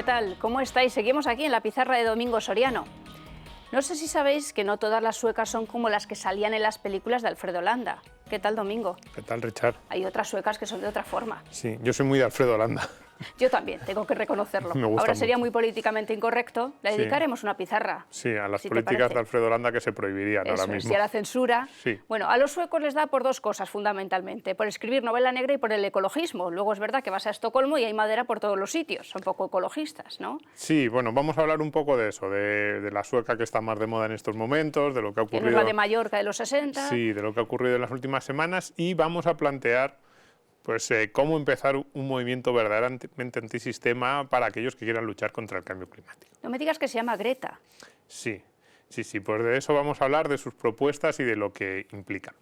¿qué tal? ¿Cómo estáis? Seguimos aquí en la pizarra de Domingo Soriano. No sé si sabéis que no todas las suecas son como las que salían en las películas de Alfredo Landa. ¿Qué tal, Domingo? ¿Qué tal, Richard? Hay otras suecas que son de otra forma. Sí, yo soy muy de Alfredo Landa. Yo también, tengo que reconocerlo. Me gusta Ahora sería mucho. muy políticamente incorrecto, le dedicaremos una pizarra. Sí, a las si te políticas parece. de Alfredo Landa que se prohibirían Eso ahora es, mismo. y a la censura. Sí. Bueno, a los suecos les da por dos cosas fundamentalmente, por escribir novela negra y por el ecologismo. Luego es verdad que vas a Estocolmo y hay madera por todos los sitios, son poco ecologistas, ¿no? Sí, bueno, vamos a hablar un poco de eso, de la sueca que está más de moda en estos momentos, de lo que ha Que no ocurrido. es la de Mallorca de los 60. Sí, de lo que ha ocurrido en las últimas semanas y vamos a plantear pues cómo empezar un movimiento verdaderamente antisistema para aquellos que quieran luchar contra el cambio climático. No me digas que se llama Greta. Sí, pues de eso vamos a hablar, de sus propuestas y de lo que implican.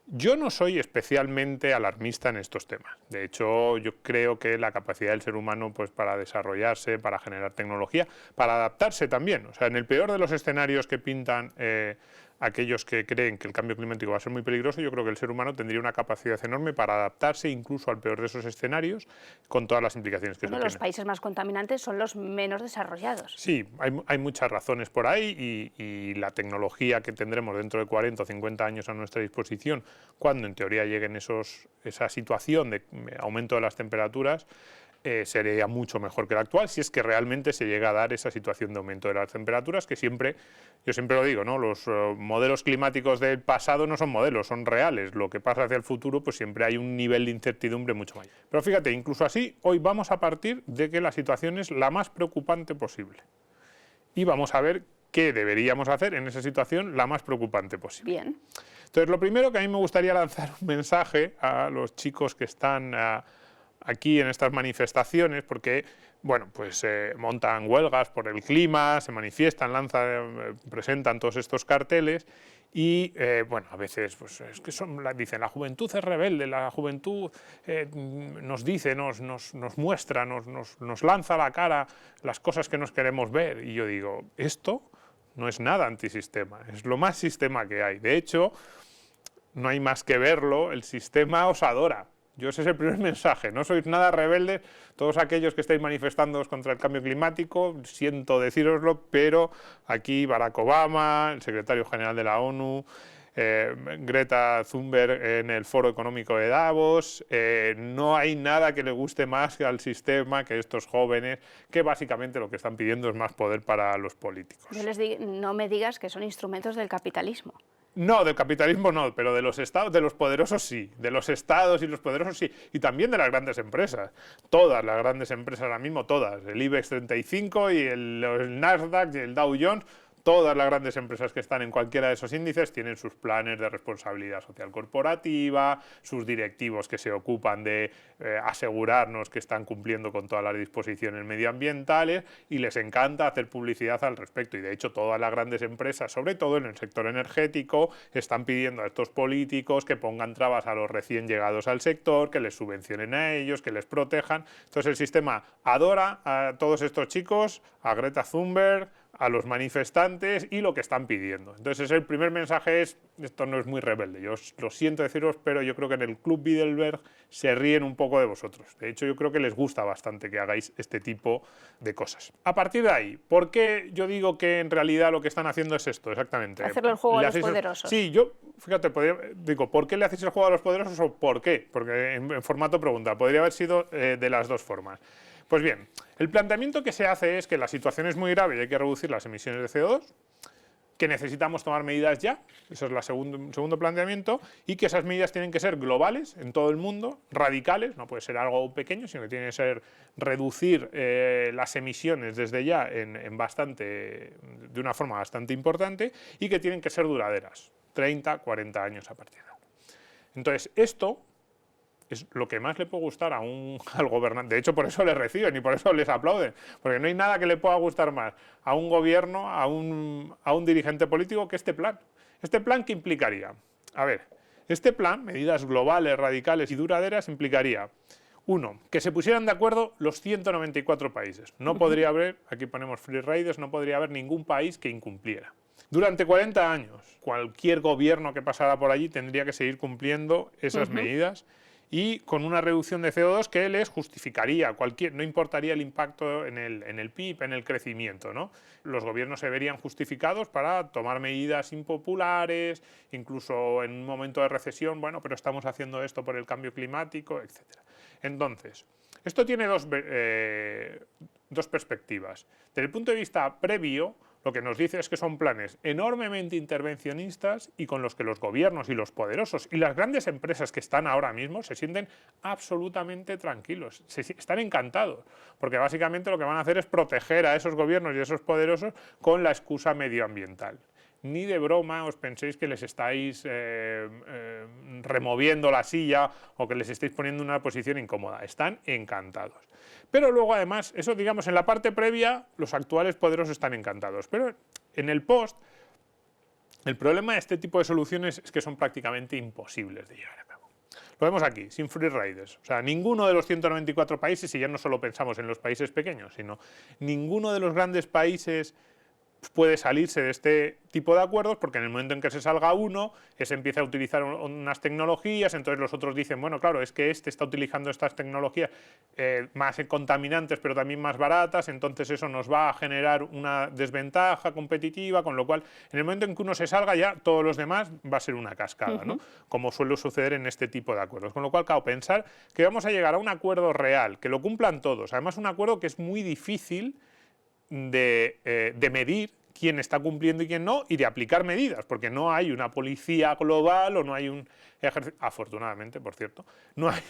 Yo no soy especialmente alarmista en estos temas. De hecho, yo creo que la capacidad del ser humano pues, para desarrollarse, para generar tecnología, para adaptarse también. O sea, en el peor de los escenarios que pintan aquellos que creen que el cambio climático va a ser muy peligroso, yo creo que el ser humano tendría una capacidad enorme para adaptarse incluso al peor de esos escenarios, con todas las implicaciones que eso tiene. Los países más contaminantes son los menos desarrollados. Sí, hay muchas razones por ahí y la tecnología que tendremos dentro de 40 o 50 años a nuestra disposición, cuando en teoría lleguen esa situación de aumento de las temperaturas, sería mucho mejor que la actual, si es que realmente se llega a dar esa situación de aumento de las temperaturas, que yo siempre lo digo, ¿no? Los modelos climáticos del pasado no son modelos, son reales. Lo que pasa hacia el futuro, pues siempre hay un nivel de incertidumbre mucho mayor. Pero fíjate, incluso así, hoy vamos a partir de que la situación es la más preocupante posible. Y vamos a ver qué deberíamos hacer en esa situación la más preocupante posible. Bien. Entonces, lo primero que a mí me gustaría lanzar un mensaje a los chicos que están aquí en estas manifestaciones, porque bueno, pues montan huelgas por el clima, se manifiestan, presentan todos estos carteles y bueno, a veces pues, es que dicen la juventud es rebelde, la juventud nos dice, nos muestra, nos lanza a la cara las cosas que nos queremos ver, y yo digo, esto no es nada antisistema, es lo más sistema que hay. De hecho, no hay más que verlo, el sistema os adora. Ese es el primer mensaje, no sois nada rebeldes, todos aquellos que estáis manifestándoos contra el cambio climático, siento decíroslo, pero aquí Barack Obama, el secretario general de la ONU, Greta Thunberg en el Foro Económico de Davos, no hay nada que le guste más al sistema que estos jóvenes, que básicamente lo que están pidiendo es más poder para los políticos. No me digas que son instrumentos del capitalismo. No, del capitalismo no, pero de los estados, de los poderosos sí, de los estados y los poderosos sí, y también de las grandes empresas. Todas las grandes empresas ahora mismo, todas, el IBEX 35 y el Nasdaq y el Dow Jones, todas las grandes empresas que están en cualquiera de esos índices tienen sus planes de responsabilidad social corporativa, sus directivos que se ocupan de asegurarnos que están cumpliendo con todas las disposiciones medioambientales, y les encanta hacer publicidad al respecto. Y de hecho todas las grandes empresas, sobre todo en el sector energético, están pidiendo a estos políticos que pongan trabas a los recién llegados al sector, que les subvencionen a ellos, que les protejan. Entonces el sistema adora a todos estos chicos, a Greta Thunberg, a los manifestantes y lo que están pidiendo. Entonces el primer mensaje es, esto no es muy rebelde, yo lo siento deciros, pero yo creo que en el Club Bilderberg se ríen un poco de vosotros. De hecho, yo creo que les gusta bastante que hagáis este tipo de cosas. A partir de ahí, ¿por qué yo digo que en realidad lo que están haciendo es esto exactamente? Hacerle el juego a los poderosos. Sí, fíjate, digo, ¿por qué le hacéis el juego a los poderosos o por qué? Porque en formato pregunta, podría haber sido de las dos formas. Pues bien, el planteamiento que se hace es que la situación es muy grave y hay que reducir las emisiones de CO2, que necesitamos tomar medidas ya, eso es el segundo planteamiento, y que esas medidas tienen que ser globales en todo el mundo, radicales, no puede ser algo pequeño, sino que tiene que ser reducir las emisiones desde ya de una forma bastante importante, y que tienen que ser duraderas, 30, 40 años a partir de ahora. Entonces, esto es lo que más le puede gustar al gobernante. De hecho, por eso les reciben y por eso les aplauden, porque no hay nada que le pueda gustar más a un gobierno, a un dirigente político que este plan. ¿Este plan qué implicaría? A ver, este plan, medidas globales, radicales y duraderas, implicaría, uno, que se pusieran de acuerdo los 194 países. No podría haber, aquí ponemos free riders, no podría haber ningún país que incumpliera. Durante 40 años, cualquier gobierno que pasara por allí tendría que seguir cumpliendo esas medidas, y con una reducción de CO2 que les justificaría no importaría el impacto en el PIB, en el crecimiento, ¿no? Los gobiernos se verían justificados para tomar medidas impopulares, incluso en un momento de recesión, bueno, pero estamos haciendo esto por el cambio climático, etc. Entonces, esto tiene dos perspectivas. Desde el punto de vista previo, lo que nos dice es que son planes enormemente intervencionistas y con los que los gobiernos y los poderosos y las grandes empresas que están ahora mismo se sienten absolutamente tranquilos, están encantados, porque básicamente lo que van a hacer es proteger a esos gobiernos y a esos poderosos con la excusa medioambiental. Ni de broma os penséis que les estáis removiendo la silla o que les estáis poniendo en una posición incómoda. Están encantados. Pero luego, además, eso, digamos, en la parte previa, los actuales poderosos están encantados. Pero en el post, el problema de este tipo de soluciones es que son prácticamente imposibles de llevar a cabo. Lo vemos aquí, sin free riders. O sea, ninguno de los 194 países, y ya no solo pensamos en los países pequeños, sino ninguno de los grandes países puede salirse de este tipo de acuerdos, porque en el momento en que se salga uno, se empieza a utilizar unas tecnologías, entonces los otros dicen, bueno, claro, es que este está utilizando estas tecnologías más contaminantes, pero también más baratas, entonces eso nos va a generar una desventaja competitiva, con lo cual, en el momento en que uno se salga, ya todos los demás va a ser una cascada, ¿no? Como suele suceder en este tipo de acuerdos. Con lo cual, claro, pensar que vamos a llegar a un acuerdo real, que lo cumplan todos, además un acuerdo que es muy difícil de medir quién está cumpliendo y quién no, y de aplicar medidas, porque no hay una policía global o no hay un ejército, afortunadamente, por cierto, no hay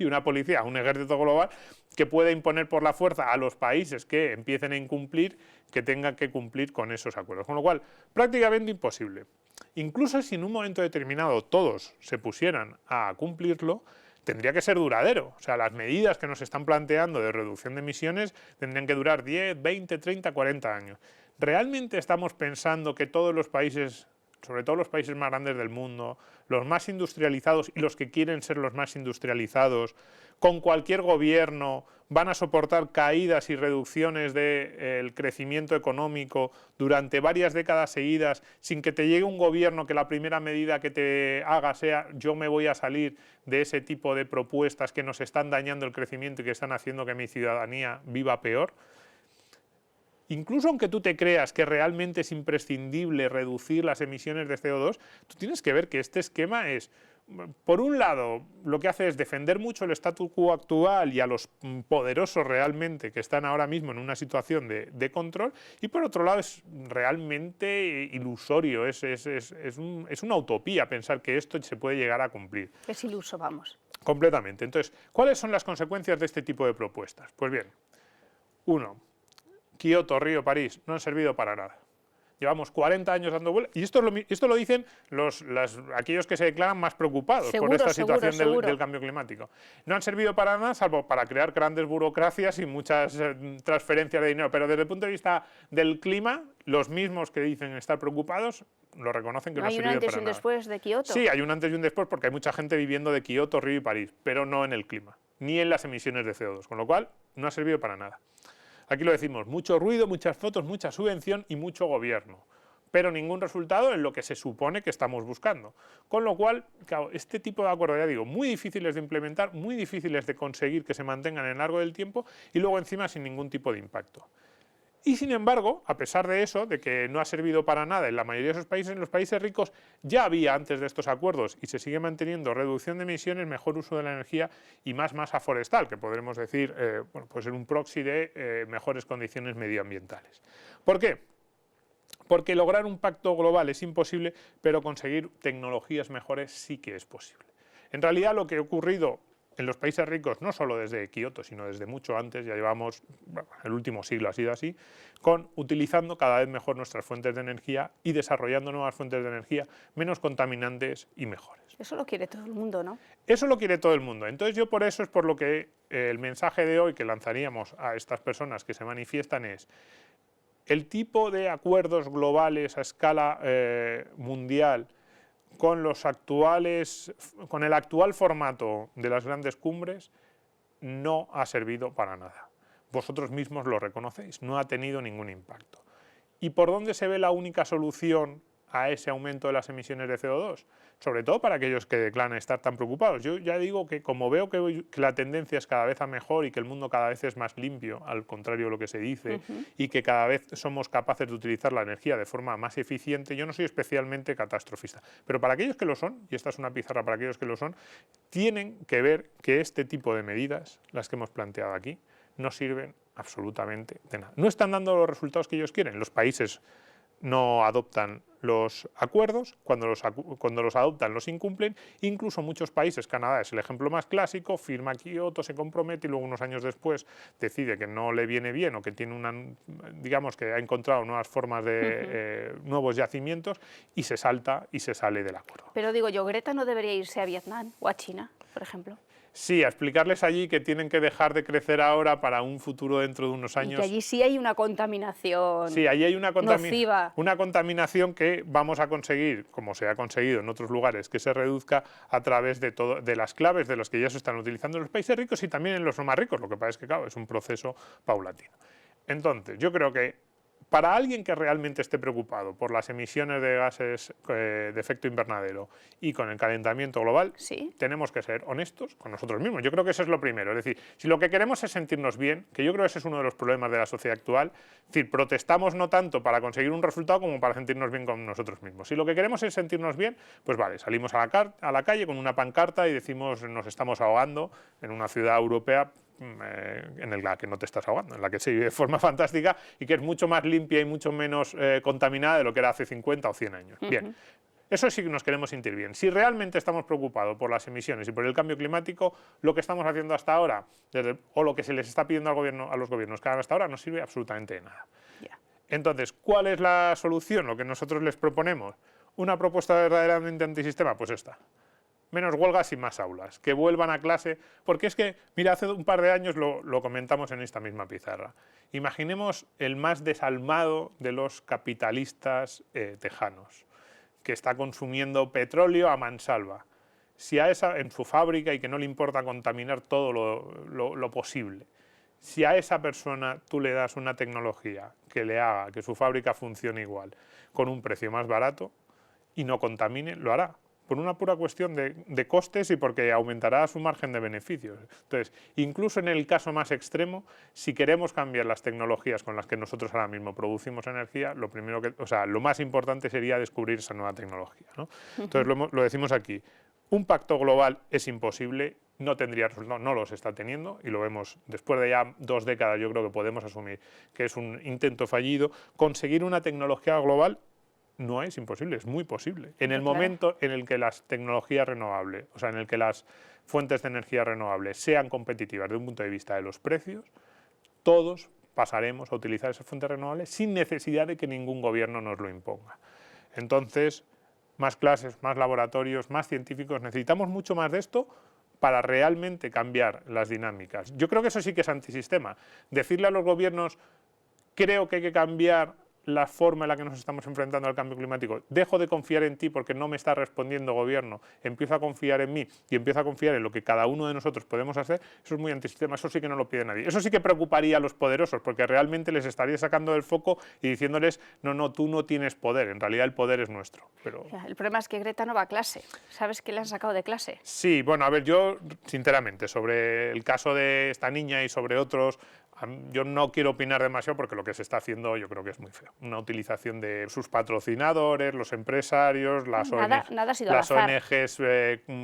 una policía, un ejército global que pueda imponer por la fuerza a los países que empiecen a incumplir, que tengan que cumplir con esos acuerdos. Con lo cual, prácticamente imposible. Incluso si en un momento determinado todos se pusieran a cumplirlo, tendría que ser duradero. O sea, las medidas que nos están planteando de reducción de emisiones tendrían que durar 10, 20, 30, 40 años. ¿Realmente estamos pensando que todos los países, sobre todo los países más grandes del mundo, los más industrializados y los que quieren ser los más industrializados, con cualquier gobierno van a soportar caídas y reducciones del crecimiento económico durante varias décadas seguidas sin que te llegue un gobierno que la primera medida que te haga sea yo me voy a salir de ese tipo de propuestas que nos están dañando el crecimiento y que están haciendo que mi ciudadanía viva peor? Incluso aunque tú te creas que realmente es imprescindible reducir las emisiones de CO2, tú tienes que ver que este esquema es, por un lado, lo que hace es defender mucho el statu quo actual y a los poderosos realmente que están ahora mismo en una situación de control, y por otro lado es realmente ilusorio, es una utopía pensar que esto se puede llegar a cumplir. Es iluso, vamos. Completamente. Entonces, ¿cuáles son las consecuencias de este tipo de propuestas? Pues bien, uno, Kioto, Río, París, no han servido para nada. Llevamos 40 años dando vueltas, y esto lo dicen aquellos que se declaran más preocupados por esta situación del cambio climático. No han servido para nada, salvo para crear grandes burocracias y muchas transferencias de dinero, pero desde el punto de vista del clima, los mismos que dicen estar preocupados lo reconocen que no ha servido para nada. ¿Hay un antes y un después de Kioto? Sí, hay un antes y un después porque hay mucha gente viviendo de Kioto, Río y París, pero no en el clima, ni en las emisiones de CO2, con lo cual no ha servido para nada. Aquí lo decimos, mucho ruido, muchas fotos, mucha subvención y mucho gobierno, pero ningún resultado en lo que se supone que estamos buscando. Con lo cual, claro, este tipo de acuerdos, ya digo, muy difíciles de implementar, muy difíciles de conseguir que se mantengan en largo del tiempo y luego encima sin ningún tipo de impacto. Y sin embargo, a pesar de eso, de que no ha servido para nada en la mayoría de esos países, en los países ricos ya había antes de estos acuerdos y se sigue manteniendo reducción de emisiones, mejor uso de la energía y más masa forestal, que podremos decir bueno, puede ser un proxy de mejores condiciones medioambientales. ¿Por qué? Porque lograr un pacto global es imposible, pero conseguir tecnologías mejores sí que es posible. En realidad lo que ha ocurrido en los países ricos, no solo desde Kioto, sino desde mucho antes, ya llevamos, bueno, el último siglo ha sido así, utilizando cada vez mejor nuestras fuentes de energía y desarrollando nuevas fuentes de energía menos contaminantes y mejores. Eso lo quiere todo el mundo, ¿no? Eso lo quiere todo el mundo. Entonces yo por eso es por lo que el mensaje de hoy que lanzaríamos a estas personas que se manifiestan es: el tipo de acuerdos globales a escala mundial con el actual formato de las grandes cumbres no ha servido para nada. Vosotros mismos lo reconocéis, no ha tenido ningún impacto. ¿Y por dónde se ve la única solución a ese aumento de las emisiones de CO2? Sobre todo para aquellos que declaran estar tan preocupados. Yo ya digo que como veo que la tendencia es cada vez a mejor y que el mundo cada vez es más limpio, al contrario de lo que se dice, y que cada vez somos capaces de utilizar la energía de forma más eficiente, yo no soy especialmente catastrofista. Pero para aquellos que lo son, y esta es una pizarra para aquellos que lo son, tienen que ver que este tipo de medidas, las que hemos planteado aquí, no sirven absolutamente de nada. No están dando los resultados que ellos quieren. Los países no adoptan los acuerdos, cuando los adoptan los incumplen, incluso muchos países, Canadá es el ejemplo más clásico, firma Kioto, se compromete y luego unos años después decide que no le viene bien o que tiene digamos que ha encontrado nuevas formas de nuevos yacimientos y se salta y se sale del acuerdo. Pero digo yo, Greta no debería irse a Vietnam o a China, por ejemplo. Sí, a explicarles allí que tienen que dejar de crecer ahora para un futuro dentro de unos años. Y que allí sí hay una contaminación sí, allí hay nociva. Una contaminación que vamos a conseguir, como se ha conseguido en otros lugares, que se reduzca a través de las claves de las que ya se están utilizando en los países ricos y también en los no más ricos. Lo que pasa es que, claro, es un proceso paulatino. Entonces, yo creo que para alguien que realmente esté preocupado por las emisiones de gases de efecto invernadero y con el calentamiento global, ¿sí? Tenemos que ser honestos con nosotros mismos. Yo creo que eso es lo primero. Es decir, si lo que queremos es sentirnos bien, que yo creo que ese es uno de los problemas de la sociedad actual, es decir, protestamos no tanto para conseguir un resultado como para sentirnos bien con nosotros mismos. Si lo que queremos es sentirnos bien, pues vale, salimos a la calle con una pancarta y decimos nos estamos ahogando en una ciudad europea en la que no te estás ahogando, en la que se vive de forma fantástica y que es mucho más limpia y mucho menos contaminada de lo que era hace 50 o 100 años. Bien, eso sí que nos queremos sentir bien. Si realmente estamos preocupados por las emisiones y por el cambio climático, lo que estamos haciendo hasta ahora, o lo que se les está pidiendo a los gobiernos que hagan hasta ahora, no sirve absolutamente de nada. Yeah. Entonces, ¿cuál es la solución? Lo que nosotros les proponemos. ¿Una propuesta verdaderamente antisistema? Pues esta. Menos huelgas y más aulas, que vuelvan a clase, porque es que, mira, hace un par de años lo comentamos en esta misma pizarra. Imaginemos el más desalmado de los capitalistas tejanos, que está consumiendo petróleo a mansalva. Si a en su fábrica y que no le importa contaminar todo lo posible, si a esa persona tú le das una tecnología que le haga que su fábrica funcione igual, con un precio más barato y no contamine, lo hará. Por una pura cuestión de costes y porque aumentará su margen de beneficios. Entonces, incluso en el caso más extremo, si queremos cambiar las tecnologías con las que nosotros ahora mismo producimos energía, lo más importante sería descubrir esa nueva tecnología, ¿no? Entonces, lo decimos aquí, un pacto global es imposible, no los está teniendo y lo vemos después de ya 2 décadas, yo creo que podemos asumir que es un intento fallido. Conseguir una tecnología global no es imposible, es muy posible. En el momento en el que las tecnologías renovables, o sea, en el que las fuentes de energía renovables sean competitivas desde un punto de vista de los precios, todos pasaremos a utilizar esas fuentes renovables sin necesidad de que ningún gobierno nos lo imponga. Entonces, más clases, más laboratorios, más científicos, necesitamos mucho más de esto para realmente cambiar las dinámicas. Yo creo que eso sí que es antisistema. Decirle a los gobiernos, creo que hay que cambiar la forma en la que nos estamos enfrentando al cambio climático, dejo de confiar en ti porque no me está respondiendo gobierno, empiezo a confiar en mí y empiezo a confiar en lo que cada uno de nosotros podemos hacer, eso es muy antisistema, eso sí que no lo pide nadie. Eso sí que preocuparía a los poderosos porque realmente les estaría sacando del foco y diciéndoles, no, tú no tienes poder, en realidad el poder es nuestro. Pero... El problema es que Greta no va a clase, ¿sabes qué le han sacado de clase? Sí, bueno, a ver, yo sinceramente sobre el caso de esta niña y sobre otros, yo no quiero opinar demasiado porque lo que se está haciendo yo creo que es muy feo. Una utilización de sus patrocinadores, los empresarios, las ONGs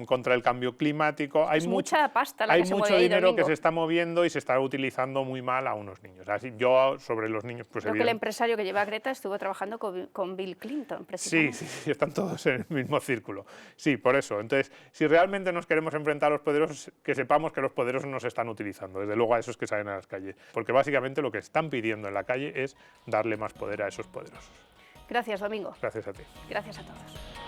contra el cambio climático. Hay mucha pasta la hay que se mucho mueve ahí, dinero Domingo. que se está moviendo y se está utilizando muy mal a unos niños. Así, yo sobre los niños... Pues creo que el empresario que lleva a Greta estuvo trabajando con Bill Clinton, precisamente. Sí, están todos en el mismo círculo. Sí, por eso. Entonces, si realmente nos queremos enfrentar a los poderosos, que sepamos que los poderosos nos están utilizando, desde luego a esos que salen a las calles. Porque básicamente lo que están pidiendo en la calle es darle más poder a esos poderosos. Gracias, Domingo. Gracias a ti. Gracias a todos.